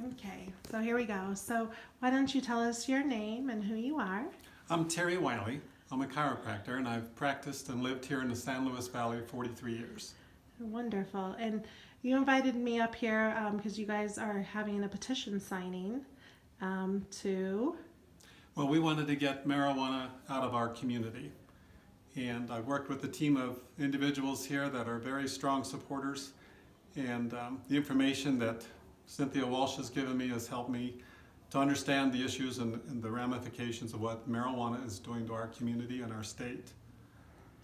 Okay, so here we go. So why don't you tell us your name and who you are? I'm Terry Wiley. I'm a chiropractor and I've practiced and lived here in the San Luis Valley 43 years. Wonderful. And you invited me up here because you guys are having a petition signing to. Well, we wanted to get marijuana out of our community. And I've worked with a team of individuals here that are very strong supporters. And the information that Cynthia Walsh has given me has helped me to understand the issues and the ramifications of what marijuana is doing to our community and our state.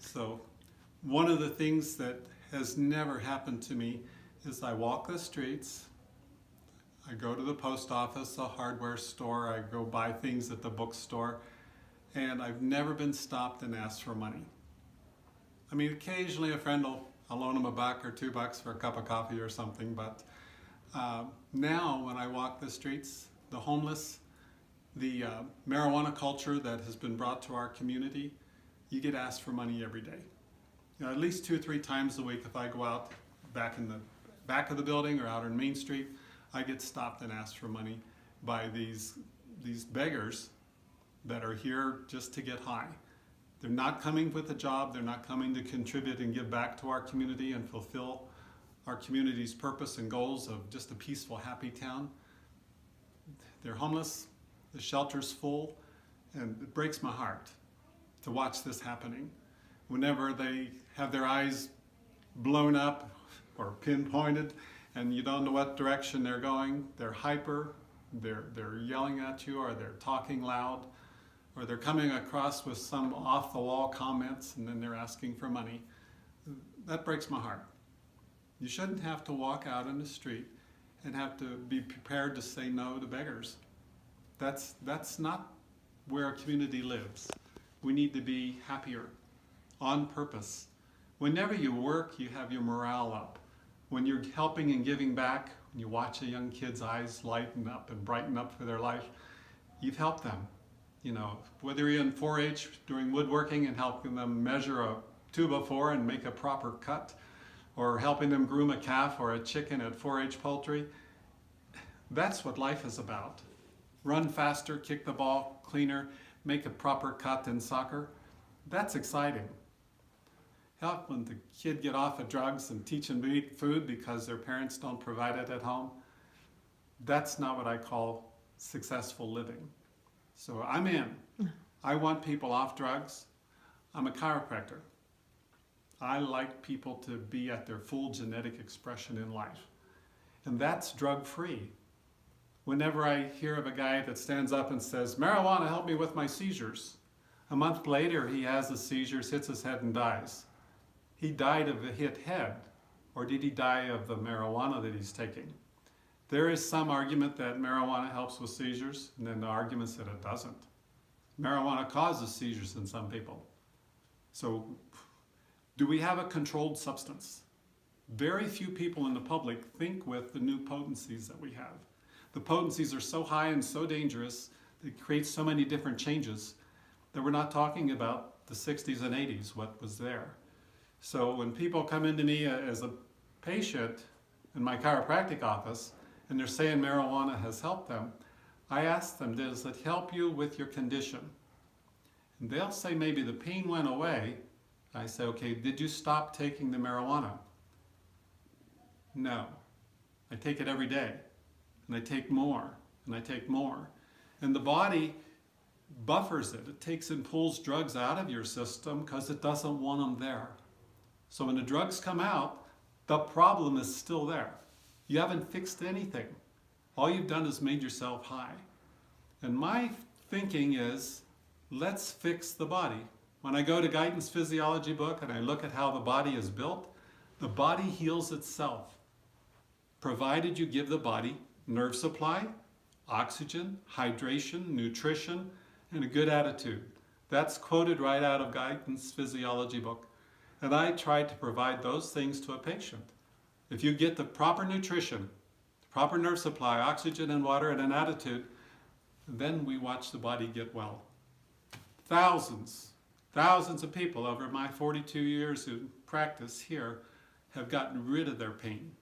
So one of the things that has never happened to me is I walk the streets, I go to the post office, a hardware store, I go buy things at the bookstore, and I've never been stopped and asked for money. I mean, occasionally a friend I'll loan them $1 or $2 for a cup of coffee or something, but now when I walk the streets, the homeless, the marijuana culture that has been brought to our community, you get asked for money every day. You know, at least 2 or 3 times a week if I go out back in the back of the building or out on Main Street, I get stopped and asked for money by these beggars that are here just to get high. They're not coming with a job, they're not coming to contribute and give back to our community and fulfill our community's purpose and goals of just a peaceful, happy town. They're homeless, the shelter's full, and it breaks my heart to watch this happening. Whenever they have their eyes blown up or pinpointed and you don't know what direction they're going, they're hyper, they're yelling at you, or they're talking loud, or they're coming across with some off-the-wall comments and then they're asking for money. That breaks my heart. You shouldn't have to walk out in the street and have to be prepared to say no to beggars. That's not where a community lives. We need to be happier, on purpose. Whenever you work, you have your morale up. When you're helping and giving back, when you watch a young kid's eyes lighten up and brighten up for their life, you've helped them. You know, whether you're in 4-H doing woodworking and helping them measure a 2x4 and make a proper cut, or helping them groom a calf or a chicken at 4-H poultry, that's what life is about. Run faster, kick the ball cleaner, make a proper cut in soccer. That's exciting. Helping the kid get off of drugs and teach them to eat food because their parents don't provide it at home. That's not what I call successful living. So I'm in. I want people off drugs. I'm a chiropractor. I like people to be at their full genetic expression in life. And that's drug-free. Whenever I hear of a guy that stands up and says, marijuana helped me with my seizures, a month later he has the seizures, hits his head and dies. He died of a hit head, or did he die of the marijuana that he's taking? There is some argument that marijuana helps with seizures, and then the arguments that it doesn't. Marijuana causes seizures in some people. So, do we have a controlled substance? Very few people in the public think with the new potencies that we have. The potencies are so high and so dangerous, they create so many different changes that we're not talking about the 60s and 80s, what was there. So when people come into me as a patient in my chiropractic office and they're saying marijuana has helped them, I ask them, does it help you with your condition? And they'll say maybe the pain went away. I say, okay, did you stop taking the marijuana? No. I take it every day. And I take more, and I take more. And the body buffers it. It takes and pulls drugs out of your system because it doesn't want them there. So when the drugs come out, the problem is still there. You haven't fixed anything. All you've done is made yourself high. And my thinking is, let's fix the body. When I go to Guyton's physiology book and I look at how the body is built, the body heals itself, provided you give the body nerve supply, oxygen, hydration, nutrition, and a good attitude. That's quoted right out of Guyton's physiology book. And I try to provide those things to a patient. If you get the proper nutrition, proper nerve supply, oxygen and water, and an attitude, then we watch the body get well. Thousands of people over my 42 years in practice here have gotten rid of their pain.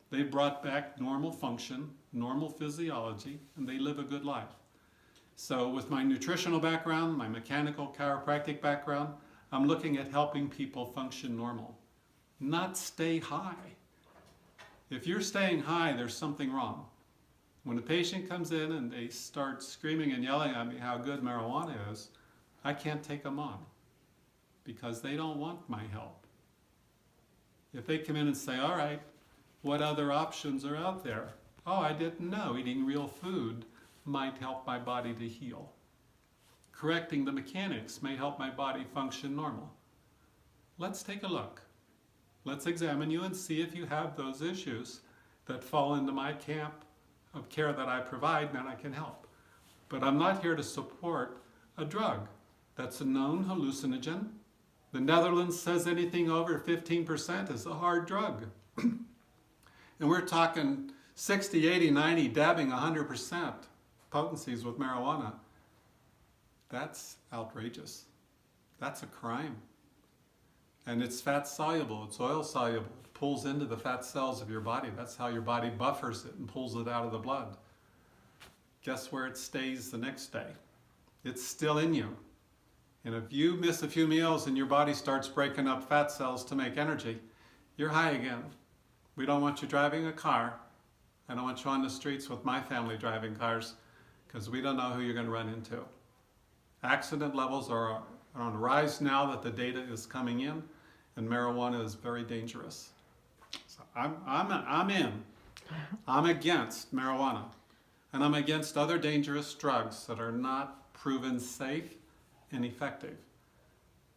They brought back normal function, normal physiology and they live a good life. So with my nutritional background, my mechanical chiropractic background, I'm looking at helping people function normal, not stay high. If you're staying high, there's something wrong. When a patient comes in and they start screaming and yelling at me how good marijuana is, I can't take them on because they don't want my help. If they come in and say, all right, what other options are out there? Oh, I didn't know eating real food might help my body to heal. Correcting the mechanics may help my body function normal. Let's take a look. Let's examine you and see if you have those issues that fall into my camp of care that I provide, then I can help. But I'm not here to support a drug that's a known hallucinogen. The Netherlands says anything over 15% is a hard drug. And we're talking 60, 80, 90, dabbing 100% potencies with marijuana. That's outrageous. That's a crime. And it's fat soluble, it's oil soluble. It pulls into the fat cells of your body. That's how your body buffers it and pulls it out of the blood. Guess where it stays the next day? It's still in you. And if you miss a few meals and your body starts breaking up fat cells to make energy, you're high again. We don't want you driving a car. I don't want you on the streets with my family driving cars because we don't know who you're going to run into. Accident levels are on the rise now that the data is coming in, and marijuana is very dangerous. So I'm in. I'm against marijuana, and I'm against other dangerous drugs that are not proven safe and effective.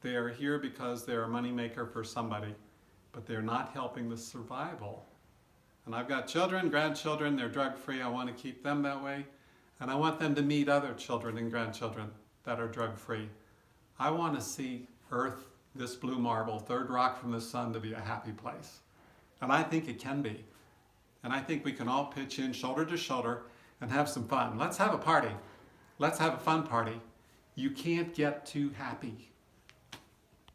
They are here because they're a moneymaker for somebody, but they're not helping the survival. And I've got children, grandchildren, they're drug-free. I want to keep them that way, and I want them to meet other children and grandchildren that are drug-free. I want to see Earth, this blue marble, third rock from the sun, to be a happy place. And I think it can be. And I think we can all pitch in shoulder to shoulder and have some fun. Let's have a party. Let's have a fun party. You can't get too happy.